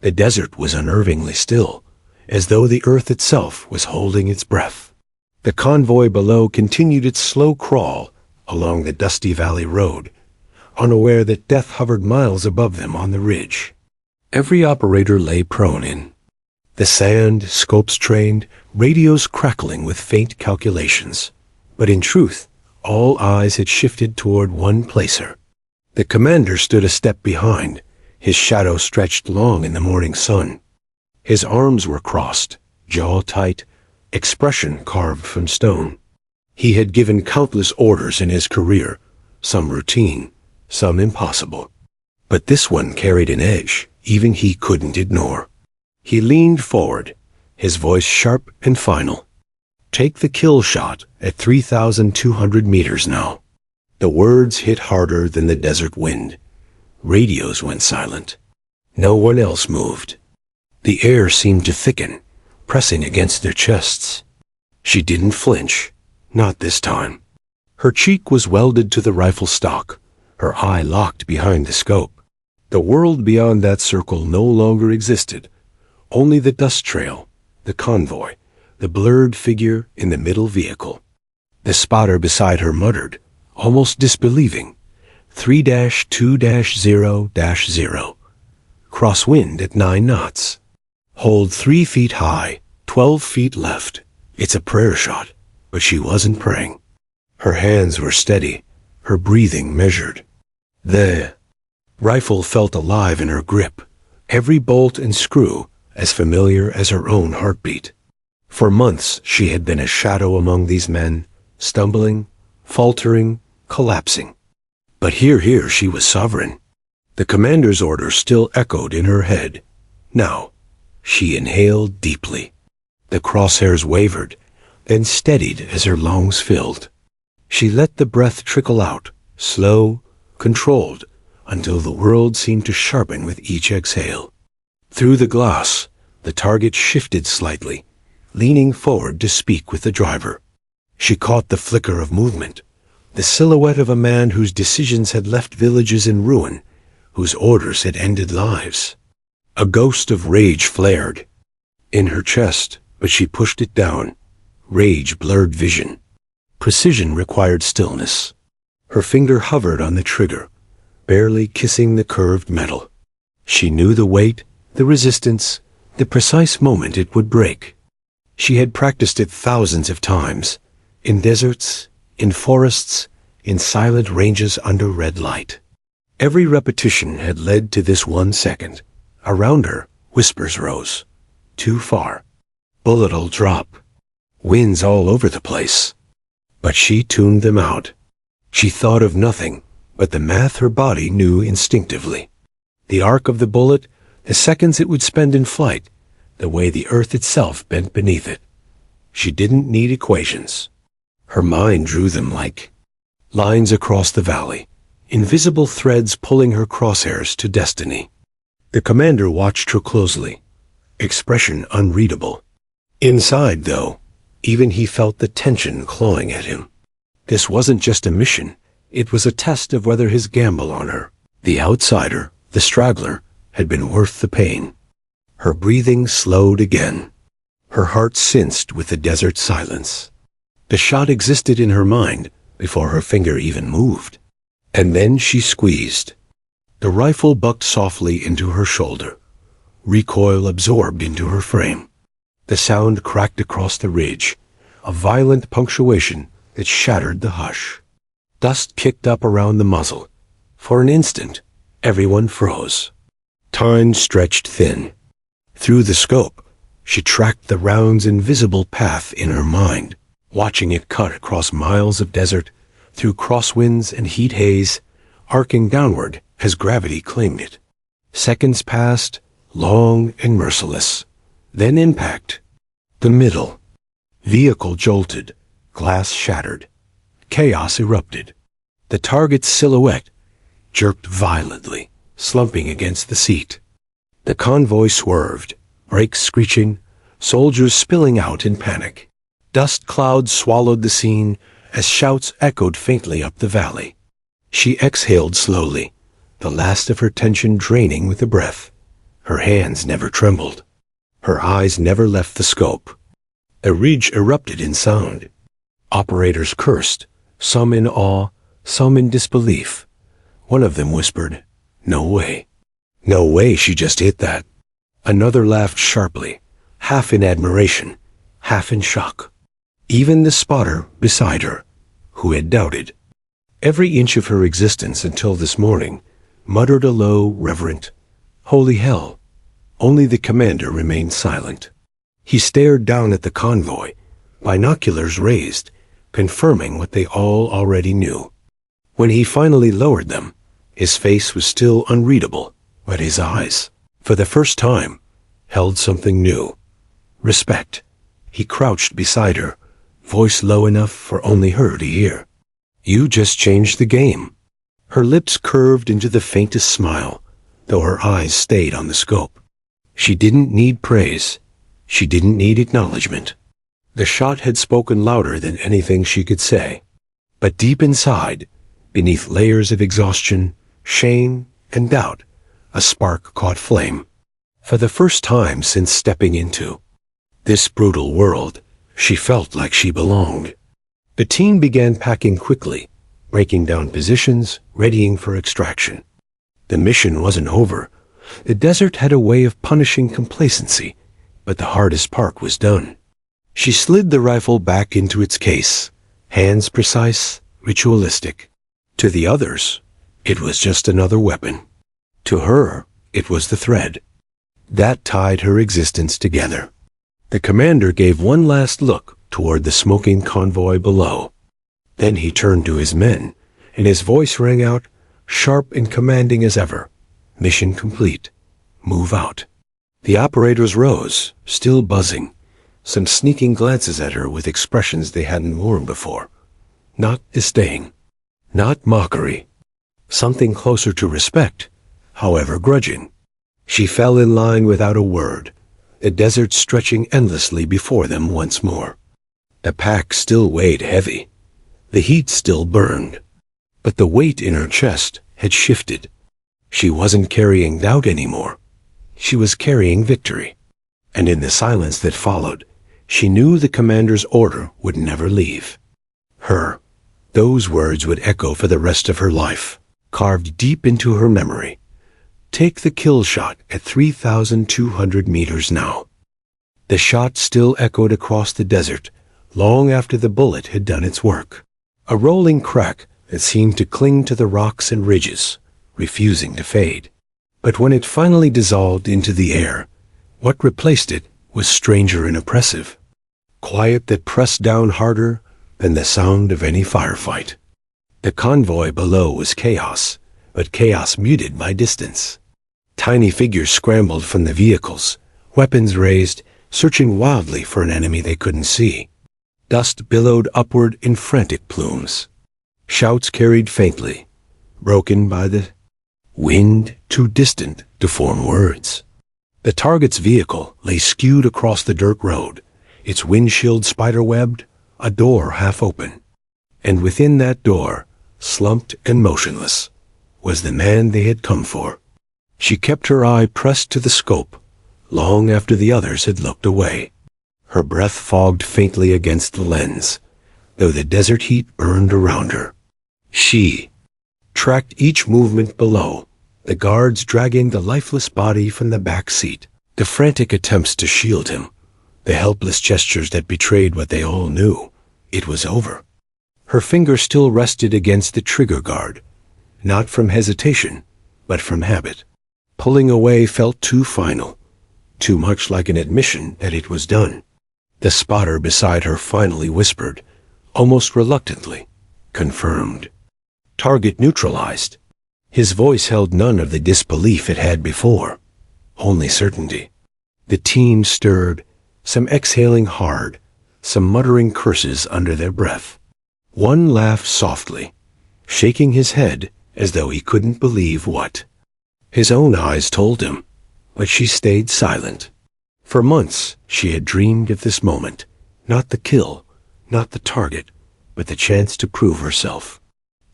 The desert was unnervingly still, as though the earth itself was holding its breath. The convoy below continued its slow crawl along the dusty valley road, unaware that death hovered miles above them on the ridge. Every operator lay prone in the sand, scopes trained, radios crackling with faint calculations. But in truth, all eyes had shifted toward one placer. The commander stood a step behind, his shadow stretched long in the morning sun. His arms were crossed, jaw tight, expression carved from stone. He had given countless orders in his career, some routine, some impossible. But this one carried an edge even he couldn't ignore. He leaned forward, his voice sharp and final. Take the kill shot at 3,200 meters now. The words hit harder than the desert wind. Radios went silent. No one else moved. The air seemed to thicken, pressing against their chests. She didn't flinch, not this time. Her cheek was welded to the rifle stock, her eye locked behind the scope. The world beyond that circle no longer existed. Only the dust trail, the convoy, the blurred figure in the middle vehicle. The spotter beside her muttered, almost disbelieving, 3-2-0-0. Crosswind at 9 knots. Hold 3 feet high, 12 feet left. It's a prayer shot, but she wasn't praying. Her hands were steady, her breathing measured. The rifle felt alive in her grip, every bolt and screw as familiar as her own heartbeat. For months she had been a shadow among these men, stumbling, faltering, collapsing. But here she was sovereign. The commander's order still echoed in her head. Now, she inhaled deeply. The crosshairs wavered, then steadied as her lungs filled. She let the breath trickle out, slow, controlled, until the world seemed to sharpen with each exhale. Through the glass, the target shifted slightly, leaning forward to speak with the driver. She caught the flicker of movement, the silhouette of a man whose decisions had left villages in ruin, whose orders had ended lives. A ghost of rage flared in her chest, but she pushed it down. Rage blurred vision. Precision required stillness. Her finger hovered on the trigger, barely kissing the curved metal. She knew the weight, the resistance, the precise moment it would break. She had practiced it thousands of times, in deserts, in forests, in silent ranges under red light. Every repetition had led to this 1 second. Around her, whispers rose. Too far. Bullet'll drop. Winds all over the place. But she tuned them out. She thought of nothing but the math her body knew instinctively. The arc of the bullet, the seconds it would spend in flight, the way the earth itself bent beneath it. She didn't need equations. Her mind drew them like lines across the valley, invisible threads pulling her crosshairs to destiny. The commander watched her closely, expression unreadable. Inside, though, even he felt the tension clawing at him. This wasn't just a mission, it was a test of whether his gamble on her, the outsider, the straggler, had been worth the pain. Her breathing slowed again. Her heart cinched with the desert silence. The shot existed in her mind before her finger even moved. And then she squeezed. The rifle bucked softly into her shoulder. Recoil absorbed into her frame. The sound cracked across the ridge, a violent punctuation that shattered the hush. Dust kicked up around the muzzle. For an instant, everyone froze. Time stretched thin. Through the scope, she tracked the round's invisible path in her mind, watching it cut across miles of desert, through crosswinds and heat haze, arcing downward as gravity claimed it. Seconds passed, long and merciless. Then impact. The middle. Vehicle jolted, glass shattered. Chaos erupted. The target's silhouette jerked violently, slumping against the seat. The convoy swerved, brakes screeching, soldiers spilling out in panic. Dust clouds swallowed the scene as shouts echoed faintly up the valley. She exhaled slowly, the last of her tension draining with a breath. Her hands never trembled. Her eyes never left the scope. A ridge erupted in sound. Operators cursed, some in awe, some in disbelief. One of them whispered, "No way. No way she just hit that." Another laughed sharply, half in admiration, half in shock. Even the spotter beside her, who had doubted every inch of her existence until this morning, muttered a low, reverent, "Holy hell." Only the commander remained silent. He stared down at the convoy, binoculars raised, confirming what they all already knew. When he finally lowered them, his face was still unreadable, but his eyes, for the first time, held something new. Respect. He crouched beside her, voice low enough for only her to hear. "You just changed the game." Her lips curved into the faintest smile, though her eyes stayed on the scope. She didn't need praise. She didn't need acknowledgement. The shot had spoken louder than anything she could say. But deep inside, beneath layers of exhaustion, shame, and doubt, a spark caught flame. For the first time since stepping into this brutal world, she felt like she belonged. The team began packing quickly, breaking down positions, readying for extraction. The mission wasn't over. The desert had a way of punishing complacency, but the hardest part was done. She slid the rifle back into its case, hands precise, ritualistic. To the others, it was just another weapon. To her, it was the thread that tied her existence together. The commander gave one last look toward the smoking convoy below. Then he turned to his men, and his voice rang out, sharp and commanding as ever. "Mission complete. Move out." The operators rose, still buzzing, some sneaking glances at her with expressions they hadn't worn before. Not disdain, not mockery. Something closer to respect, however grudging. She fell in line without a word, the desert stretching endlessly before them once more. The pack still weighed heavy. The heat still burned. But the weight in her chest had shifted. She wasn't carrying doubt anymore. She was carrying victory. And in the silence that followed, she knew the commander's order would never leave her. Those words would echo for the rest of her life, carved deep into her memory. Take the kill shot at 3,200 meters now. The shot still echoed across the desert, long after the bullet had done its work. A rolling crack that seemed to cling to the rocks and ridges, refusing to fade. But when it finally dissolved into the air, what replaced it was stranger and oppressive. Quiet that pressed down harder than the sound of any firefight. The convoy below was chaos, but chaos muted by distance. Tiny figures scrambled from the vehicles, weapons raised, searching wildly for an enemy they couldn't see. Dust billowed upward in frantic plumes. Shouts carried faintly, broken by the wind, too distant to form words. The target's vehicle lay skewed across the dirt road, its windshield spider-webbed, a door half open. And within that door, slumped and motionless, was the man they had come for. She kept her eye pressed to the scope, long after the others had looked away. Her breath fogged faintly against the lens, though the desert heat burned around her. She tracked each movement below, the guards dragging the lifeless body from the back seat, the frantic attempts to shield him, the helpless gestures that betrayed what they all knew. It was over. Her finger still rested against the trigger guard, not from hesitation, but from habit. Pulling away felt too final, too much like an admission that it was done. The spotter beside her finally whispered, almost reluctantly, confirmed. Target neutralized. His voice held none of the disbelief it had before, only certainty. The team stirred, some exhaling hard, some muttering curses under their breath. One laughed softly, shaking his head as though he couldn't believe what his own eyes told him, but she stayed silent. For months she had dreamed of this moment, not the kill, not the target, but the chance to prove herself,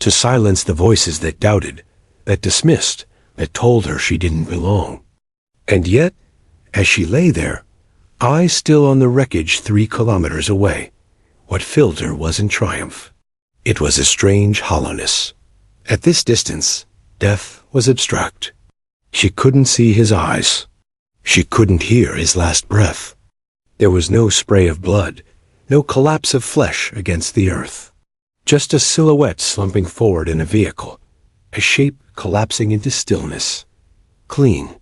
to silence the voices that doubted, that dismissed, that told her she didn't belong. And yet, as she lay there, eyes still on the wreckage 3 kilometers away, what filled her wasn't triumph. It was a strange hollowness. At this distance, death was abstract. She couldn't see his eyes. She couldn't hear his last breath. There was no spray of blood, no collapse of flesh against the earth. Just a silhouette slumping forward in a vehicle, a shape collapsing into stillness. Clean,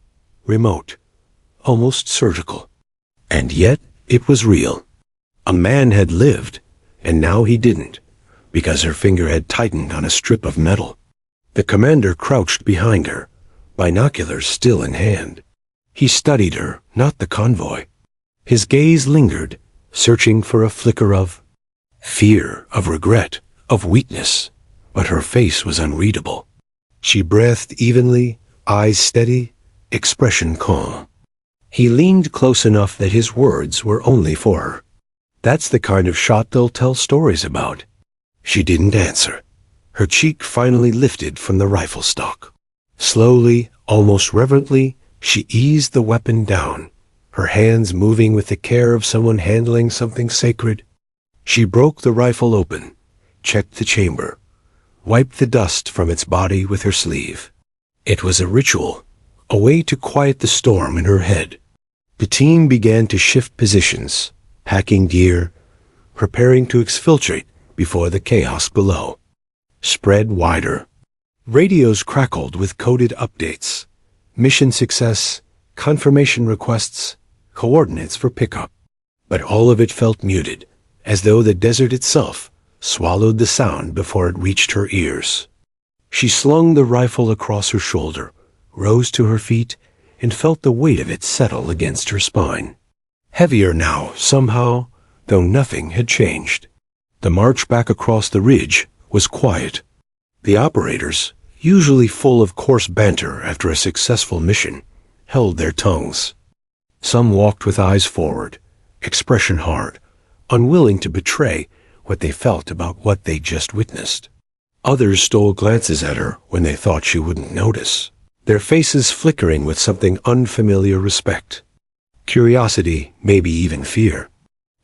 remote, almost surgical. And yet it was real. A man had lived, and now he didn't, because her finger had tightened on a strip of metal. The commander crouched behind her, binoculars still in hand. He studied her, not the convoy. His gaze lingered, searching for a flicker of fear, of regret, of weakness, but her face was unreadable. She breathed evenly, eyes steady, expression calm. He leaned close enough that his words were only for her. That's the kind of shot they'll tell stories about. She didn't answer. Her cheek finally lifted from the rifle stock. Slowly, almost reverently, she eased the weapon down, her hands moving with the care of someone handling something sacred. She broke the rifle open, checked the chamber, wiped the dust from its body with her sleeve. It was a ritual, a way to quiet the storm in her head. The team began to shift positions, packing gear, preparing to exfiltrate before the chaos below spread wider. Radios crackled with coded updates, mission success, confirmation requests, coordinates for pickup. But all of it felt muted, as though the desert itself swallowed the sound before it reached her ears. She slung the rifle across her shoulder, rose to her feet, and felt the weight of it settle against her spine. Heavier now, somehow, though nothing had changed. The march back across the ridge was quiet. The operators, usually full of coarse banter after a successful mission, held their tongues. Some walked with eyes forward, expression hard, unwilling to betray what they felt about what they just witnessed. Others stole glances at her when they thought she wouldn't notice, their faces flickering with something unfamiliar respect, curiosity, maybe even fear.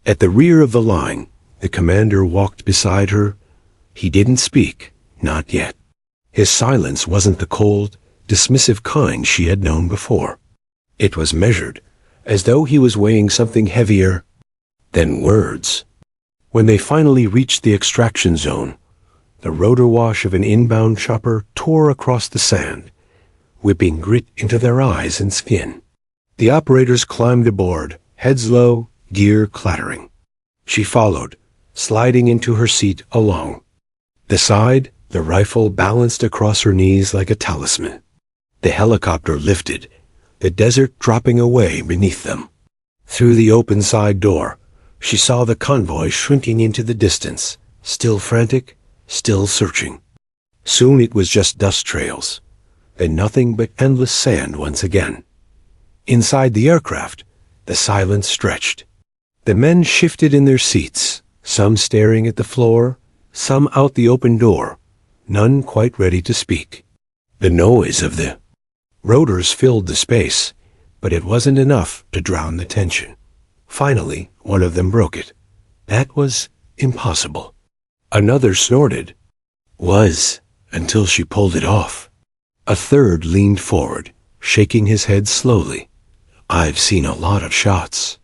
At the rear of the line, the commander walked beside her. He didn't speak, not yet. His silence wasn't the cold, dismissive kind she had known before. It was measured, as though he was weighing something heavier than words. When they finally reached the extraction zone, the rotor wash of an inbound chopper tore across the sand, whipping grit into their eyes and skin. The operators climbed aboard, heads low, gear clattering. She followed, sliding into her seat along the side, the rifle balanced across her knees like a talisman. The helicopter lifted, the desert dropping away beneath them. Through the open side door, she saw the convoy shrinking into the distance, still frantic, still searching. Soon it was just dust trails, then nothing but endless sand once again. Inside the aircraft, the silence stretched. The men shifted in their seats, some staring at the floor, some out the open door, none quite ready to speak. The noise of the rotors filled the space, but it wasn't enough to drown the tension. Finally, one of them broke it. That was impossible. Another snorted. Was, until she pulled it off. A third leaned forward, shaking his head slowly. I've seen a lot of shots.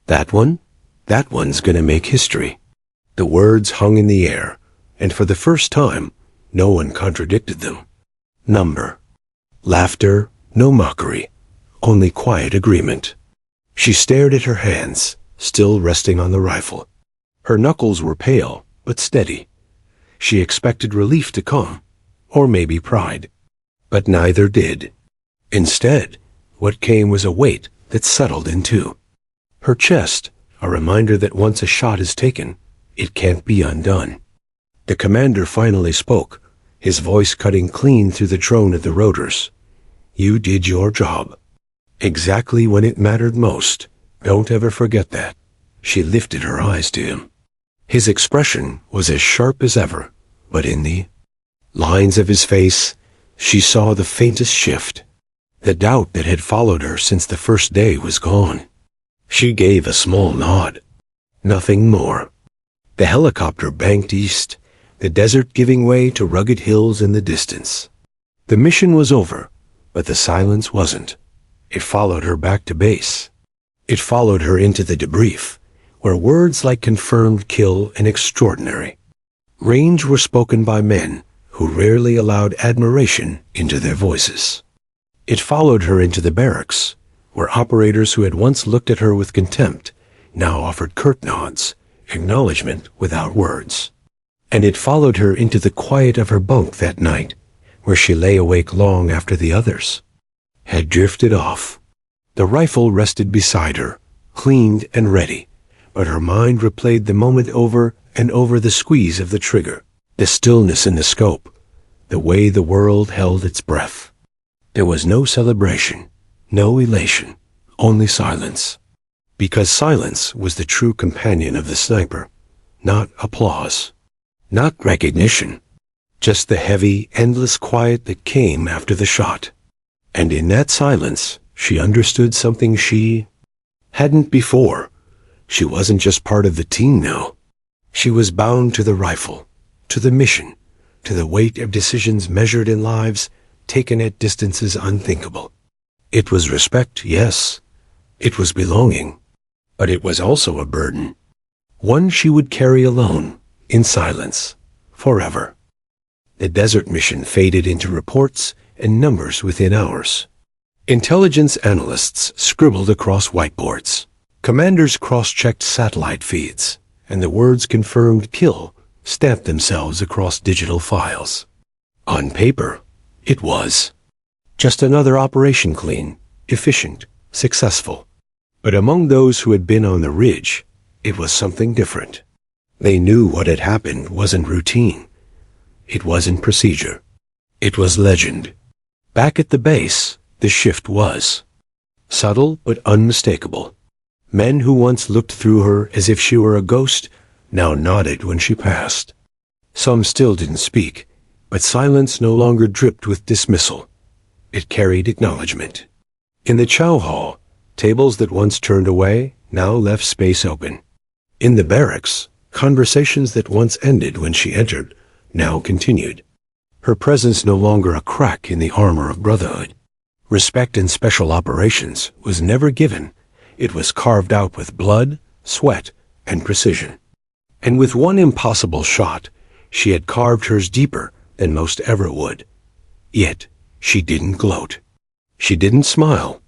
That one's gonna make history. The words hung in the air, and for the first time, no one contradicted them. Number. Laughter, no mockery, only quiet agreement. She stared at her hands, still resting on the rifle. Her knuckles were pale, but steady. She expected relief to come, or maybe pride. But neither did. Instead, what came was a weight that settled in two. Her chest, a reminder that once a shot is taken, it can't be undone. The commander finally spoke, his voice cutting clean through the drone of the rotors. You did your job. Exactly when it mattered most. Don't ever forget that. She lifted her eyes to him. His expression was as sharp as ever, but in the lines of his face, she saw the faintest shift. The doubt that had followed her since the first day was gone. She gave a small nod. Nothing more. The helicopter banked east, the desert giving way to rugged hills in the distance. The mission was over, but the silence wasn't. It followed her back to base. It followed her into the debrief, where words like confirmed kill and extraordinary range were spoken by men who rarely allowed admiration into their voices. It followed her into the barracks, where operators who had once looked at her with contempt now offered curt nods, acknowledgement without words. And it followed her into the quiet of her bunk that night, where she lay awake long after the others had drifted off. The rifle rested beside her, cleaned and ready, but her mind replayed the moment over and over, the squeeze of the trigger, the stillness in the scope, the way the world held its breath. There was no celebration, no elation, only silence. Because silence was the true companion of the sniper, not applause, not recognition, just the heavy, endless quiet that came after the shot. And in that silence, she understood something she hadn't before. She wasn't just part of the team now. She was bound to the rifle, to the mission, to the weight of decisions measured in lives taken at distances unthinkable. It was respect, yes. It was belonging. But it was also a burden. One she would carry alone, in silence, forever. The desert mission faded into reports and numbers within hours. Intelligence analysts scribbled across whiteboards. Commanders cross-checked satellite feeds, and the words confirmed kill stamped themselves across digital files. On paper, it was just another operation, clean, efficient, successful. But among those who had been on the ridge, it was something different. They knew what had happened wasn't routine. It wasn't procedure. It was legend. Back at the base, the shift was subtle but unmistakable. Men who once looked through her as if she were a ghost now nodded when she passed. Some still didn't speak, but silence no longer dripped with dismissal. It carried acknowledgement. In the chow hall, tables that once turned away now left space open. In the barracks, conversations that once ended when she entered now continued. Her presence no longer a crack in the armor of brotherhood. Respect in special operations was never given. It was carved out with blood, sweat, and precision. And with one impossible shot, she had carved hers deeper than most ever would. Yet, she didn't gloat. She didn't smile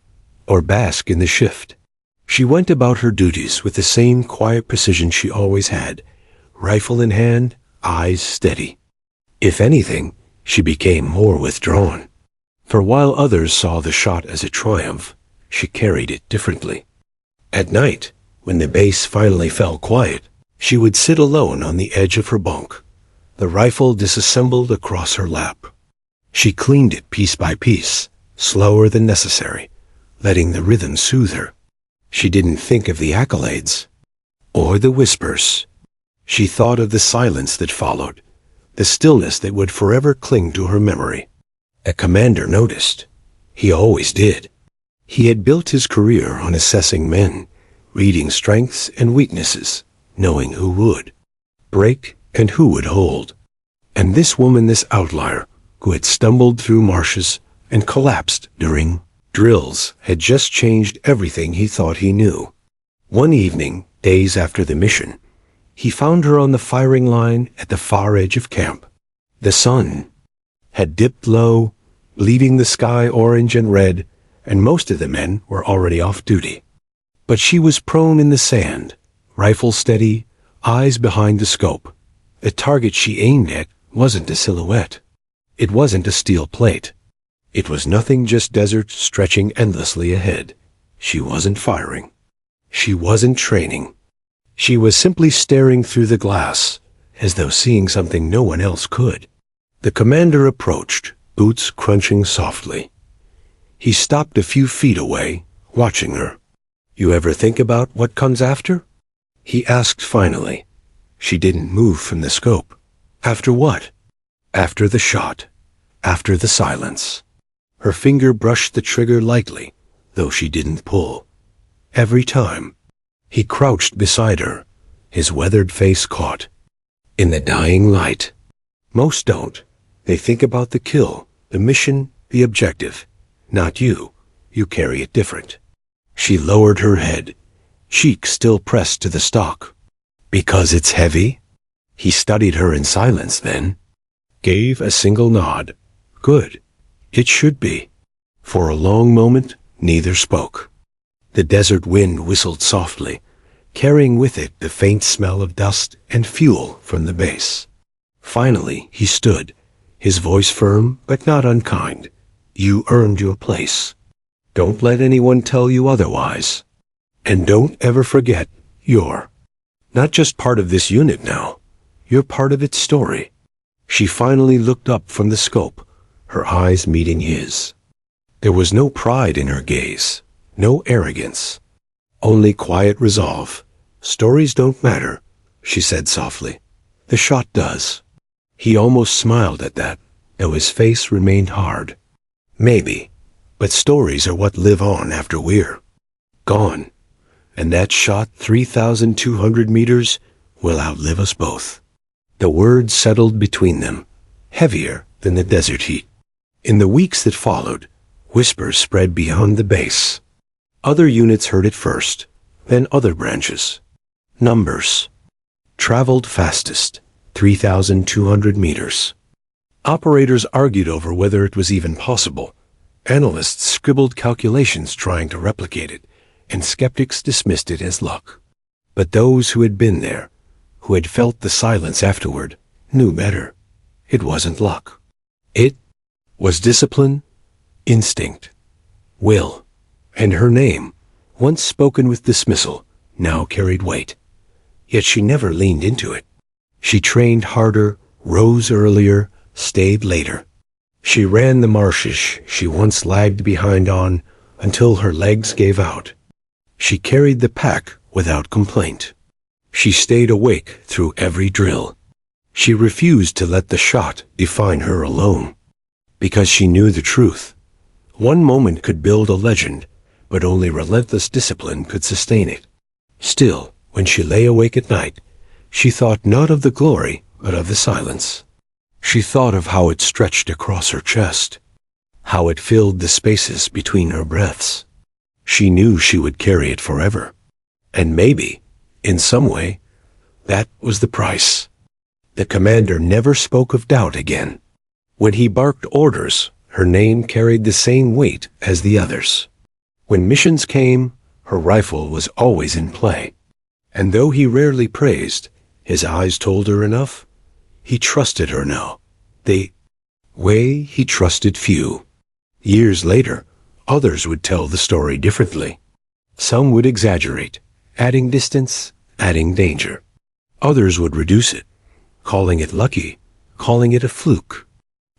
or bask in the shift. She went about her duties with the same quiet precision she always had, rifle in hand, eyes steady. If anything, she became more withdrawn. For while others saw the shot as a triumph, she carried it differently. At night, when the base finally fell quiet, she would sit alone on the edge of her bunk, the rifle disassembled across her lap. She cleaned it piece by piece, slower than necessary, letting the rhythm soothe her. She didn't think of the accolades or the whispers. She thought of the silence that followed, the stillness that would forever cling to her memory. A commander noticed. He always did. He had built his career on assessing men, reading strengths and weaknesses, knowing who would break and who would hold. And this woman, this outlier, who had stumbled through marshes and collapsed during drills, had just changed everything he thought he knew. One evening, days after the mission, he found her on the firing line at the far edge of camp. The sun had dipped low, leaving the sky orange and red, and most of the men were already off duty. But she was prone in the sand, rifle steady, eyes behind the scope. The target she aimed at wasn't a silhouette. It wasn't a steel plate. It was nothing, just desert stretching endlessly ahead. She wasn't firing. She wasn't training. She was simply staring through the glass, as though seeing something no one else could. The commander approached, boots crunching softly. He stopped a few feet away, watching her. "You ever think about what comes after?" he asked finally. She didn't move from the scope. After what? After the shot. After the silence. Her finger brushed the trigger lightly, though she didn't pull. Every time. He crouched beside her, his weathered face caught in the dying light. Most don't. They think about the kill, the mission, the objective. Not you. You carry it different. She lowered her head, cheek still pressed to the stock. "Because it's heavy?" He studied her in silence then, gave a single nod. "Good. It should be." For a long moment, neither spoke. The desert wind whistled softly, carrying with it the faint smell of dust and fuel from the base. Finally, he stood, his voice firm but not unkind. "You earned your place. Don't let anyone tell you otherwise. And don't ever forget, you're not just part of this unit now. You're part of its story." She finally looked up from the scope, her eyes meeting his. There was no pride in her gaze, no arrogance, only quiet resolve. "Stories don't matter," she said softly. "The shot does." He almost smiled at that, though his face remained hard. "Maybe, but stories are what live on after we're gone. And that shot 3,200 meters will outlive us both." The words settled between them, heavier than the desert heat. In the weeks that followed, whispers spread beyond the base. Other units heard it first, then other branches. Numbers. Traveled fastest, 3,200 meters. Operators argued over whether it was even possible. Analysts scribbled calculations trying to replicate it, and skeptics dismissed it as luck. But those who had been there, who had felt the silence afterward, knew better. It wasn't luck. It was discipline, instinct, will. And her name, once spoken with dismissal, now carried weight. Yet she never leaned into it. She trained harder, rose earlier, stayed later. She ran the marshes she once lagged behind on until her legs gave out. She carried the pack without complaint. She stayed awake through every drill. She refused to let the shot define her alone. Because she knew the truth. One moment could build a legend, but only relentless discipline could sustain it. Still, when she lay awake at night, she thought not of the glory, but of the silence. She thought of how it stretched across her chest, how it filled the spaces between her breaths. She knew she would carry it forever. And maybe, in some way, that was the price. The commander never spoke of doubt again. When he barked orders, her name carried the same weight as the others. When missions came, her rifle was always in play. And though he rarely praised, his eyes told her enough. He trusted her now. The way he trusted few. Years later, others would tell the story differently. Some would exaggerate, adding distance, adding danger. Others would reduce it, calling it lucky, calling it a fluke.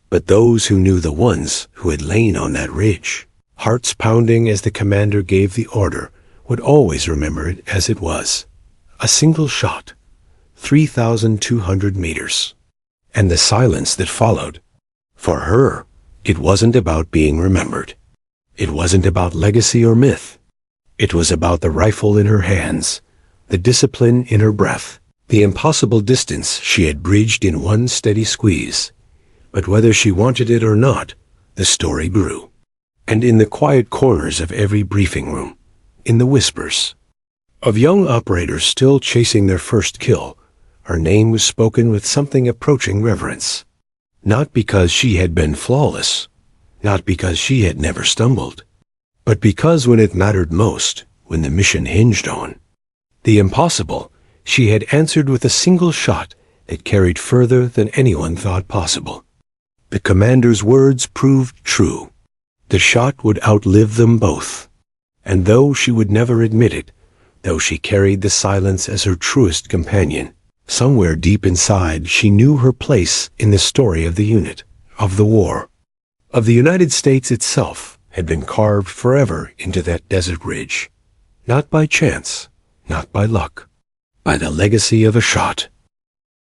But those who knew the ones who had lain on that ridge, hearts pounding as the commander gave the order, would always remember it as it was. A single shot, 3,200 meters. And the silence that followed. For her, it wasn't about being remembered. It wasn't about legacy or myth. It was about the rifle in her hands, the discipline in her breath, the impossible distance she had bridged in one steady squeeze. But whether she wanted it or not, the story grew. And in the quiet corners of every briefing room, in the whispers of young operators still chasing their first kill, her name was spoken with something approaching reverence. Not because she had been flawless, not because she had never stumbled, but because when it mattered most, when the mission hinged on the impossible, she had answered with a single shot that carried further than anyone thought possible. The commander's words proved true. The shot would outlive them both. And though she would never admit it, though she carried the silence as her truest companion, somewhere deep inside she knew her place in the story of the unit, of the war, of the United States itself had been carved forever into that desert ridge. Not by chance, not by luck, by the legacy of a shot.